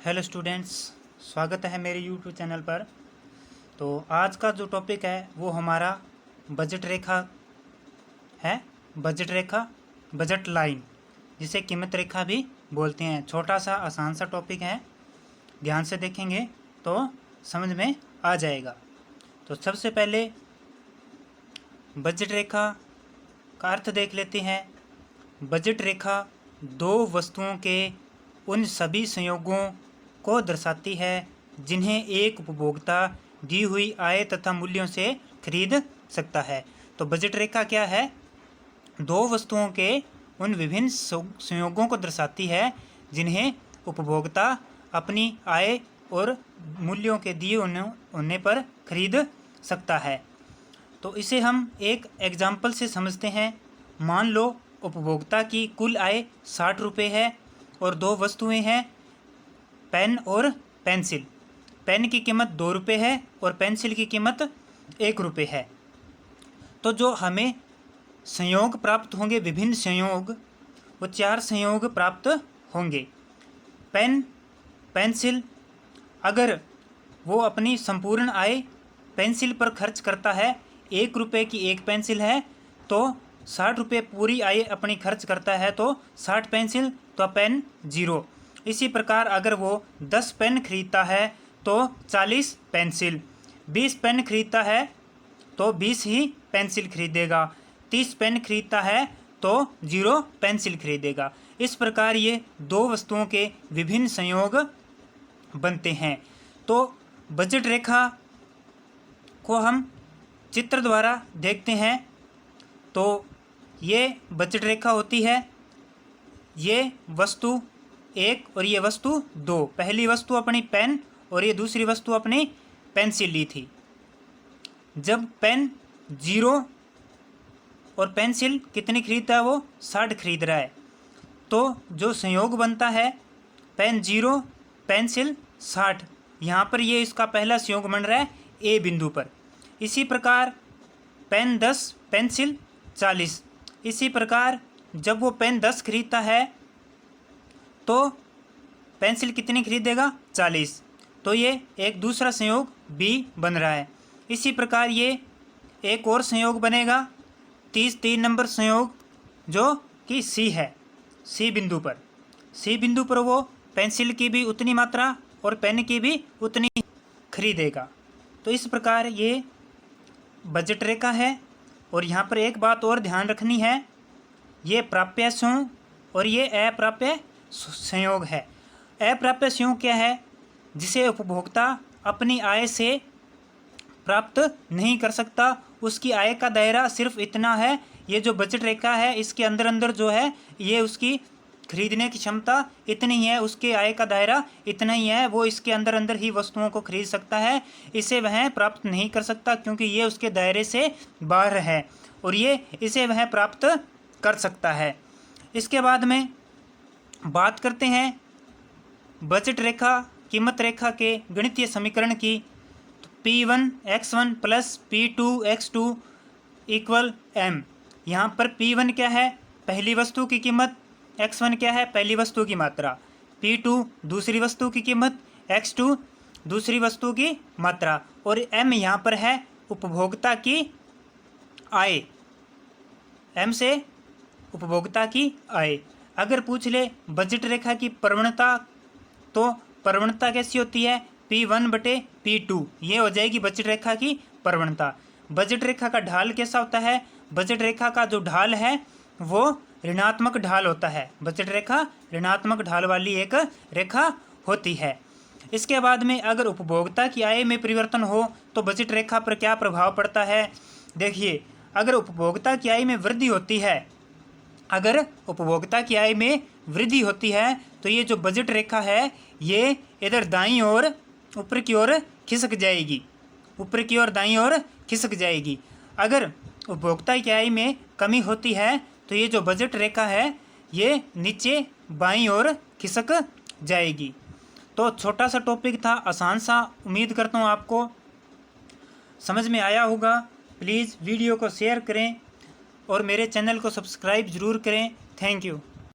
Hello students, स्वागत है मेरे यूट्यूब चैनल पर। तो आज का जो टॉपिक है वो हमारा बजट रेखा है। बजट रेखा, बजट लाइन, जिसे कीमत रेखा भी बोलते हैं। छोटा सा आसान सा टॉपिक है, ध्यान से देखेंगे तो समझ में आ जाएगा। तो सबसे पहले बजट रेखा का अर्थ देख लेते हैं। बजट रेखा दो वस्तुओं के उन सभी संयोगों को दर्शाती है जिन्हें एक उपभोक्ता दी हुई आय तथा मूल्यों से खरीद सकता है। तो बजट रेखा क्या है? दो वस्तुओं के उन विभिन्न संयोगों को दर्शाती है जिन्हें उपभोक्ता अपनी आय और मूल्यों के दिए होने पर खरीद सकता है। तो इसे हम एक एग्जाम्पल से समझते हैं। मान लो उपभोक्ता की कुल आय 60 रुपये है और दो वस्तुएं हैं, पेन और पेंसिल। पेन की कीमत 2 रुपये है और पेंसिल की कीमत 1 रुपये है। तो जो हमें संयोग प्राप्त होंगे, विभिन्न संयोग, वो 4 संयोग प्राप्त होंगे। पेन, पेंसिल, अगर वो अपनी संपूर्ण आय पेंसिल पर खर्च करता है, 1 रुपये की एक पेंसिल है तो 60 रुपये पूरी आय अपनी खर्च करता है, तो 60 पेंसिल तो पेन 0। इसी प्रकार अगर वो 10 पेन खरीदता है तो 40 पेंसिल, 20 पेन खरीदता है तो 20 ही पेंसिल खरीदेगा, 30 पेन खरीदता है तो 0 पेंसिल खरीदेगा। इस प्रकार ये दो वस्तुओं के विभिन्न संयोग बनते हैं। तो बजट रेखा को हम चित्र द्वारा देखते हैं। तो ये बजट रेखा होती है। ये वस्तु 1 और ये वस्तु 2। पहली वस्तु अपनी पेन और ये दूसरी वस्तु अपनी पेंसिल ली थी। जब पेन 0 और पेंसिल कितनी खरीदता है? वो 60 खरीद रहा है। तो जो संयोग बनता है पेन 0 पेंसिल 60, यहाँ पर ये इसका पहला संयोग बन रहा है ए बिंदु पर। इसी प्रकार पेन 10 पेंसिल 40। इसी प्रकार जब वो पेन 10 खरीदता है तो पेंसिल कितनी खरीदेगा? 40। तो ये एक दूसरा संयोग बी बन रहा है। इसी प्रकार ये एक और संयोग बनेगा, 3 नंबर संयोग, जो कि सी है। सी बिंदु पर वो पेंसिल की भी उतनी मात्रा और पेन की भी उतनी खरीदेगा। तो इस प्रकार ये बजट रेखा है। और यहाँ पर एक बात और ध्यान रखनी है, ये प्राप्य संयोग और ये अप्राप्य संयोग है। अप्राप्य संयोग क्या है? जिसे उपभोक्ता अपनी आय से प्राप्त नहीं कर सकता, उसकी आय का दायरा सिर्फ इतना है। ये जो बजट रेखा है इसके अंदर जो है ये उसकी खरीदने की क्षमता इतनी ही है, उसके आय का दायरा इतना ही है, वो इसके अंदर ही वस्तुओं को खरीद सकता है। इसे वह प्राप्त नहीं कर सकता क्योंकि ये उसके दायरे से बाहर है, और ये इसे वह प्राप्त कर सकता है। इसके बाद में बात करते हैं बजट रेखा कीमत रेखा के गणितीय समीकरण की। तो P1 x1 plus P2 x2 equal m। यहाँ पर P1 क्या है? पहली वस्तु की कीमत। x1 क्या है? पहली वस्तु की मात्रा। P2 दूसरी वस्तु की कीमत। x2 दूसरी वस्तु की मात्रा। और m यहाँ पर है उपभोक्ता की आय। m से उपभोक्ता की आय। अगर पूछ ले बजट रेखा की प्रवणता, तो प्रवणता कैसी होती है? P1 बटे P2, ये हो जाएगी बजट रेखा की प्रवणता। बजट रेखा का ढाल कैसा होता है? बजट रेखा का जो ढाल है वो ऋणात्मक ढाल होता है। बजट रेखा ऋणात्मक ढाल वाली एक रेखा होती है। इसके बाद में अगर उपभोक्ता की आय में परिवर्तन हो तो बजट रेखा पर क्या प्रभाव पड़ता है? देखिए, अगर उपभोक्ता की आय में वृद्धि होती है, अगर उपभोक्ता की आय में वृद्धि होती है तो ये जो बजट रेखा है ये इधर दाईं ओर ऊपर की ओर खिसक जाएगी, ऊपर की ओर दाईं ओर खिसक जाएगी। अगर उपभोक्ता की आय में कमी होती है तो ये जो बजट रेखा है ये नीचे बाईं ओर खिसक जाएगी। तो छोटा सा टॉपिक था, आसान सा। उम्मीद करता हूँ आपको समझ में आया होगा। प्लीज़ वीडियो को शेयर करें और मेरे चैनल को सब्सक्राइब ज़रूर करें। Thank you.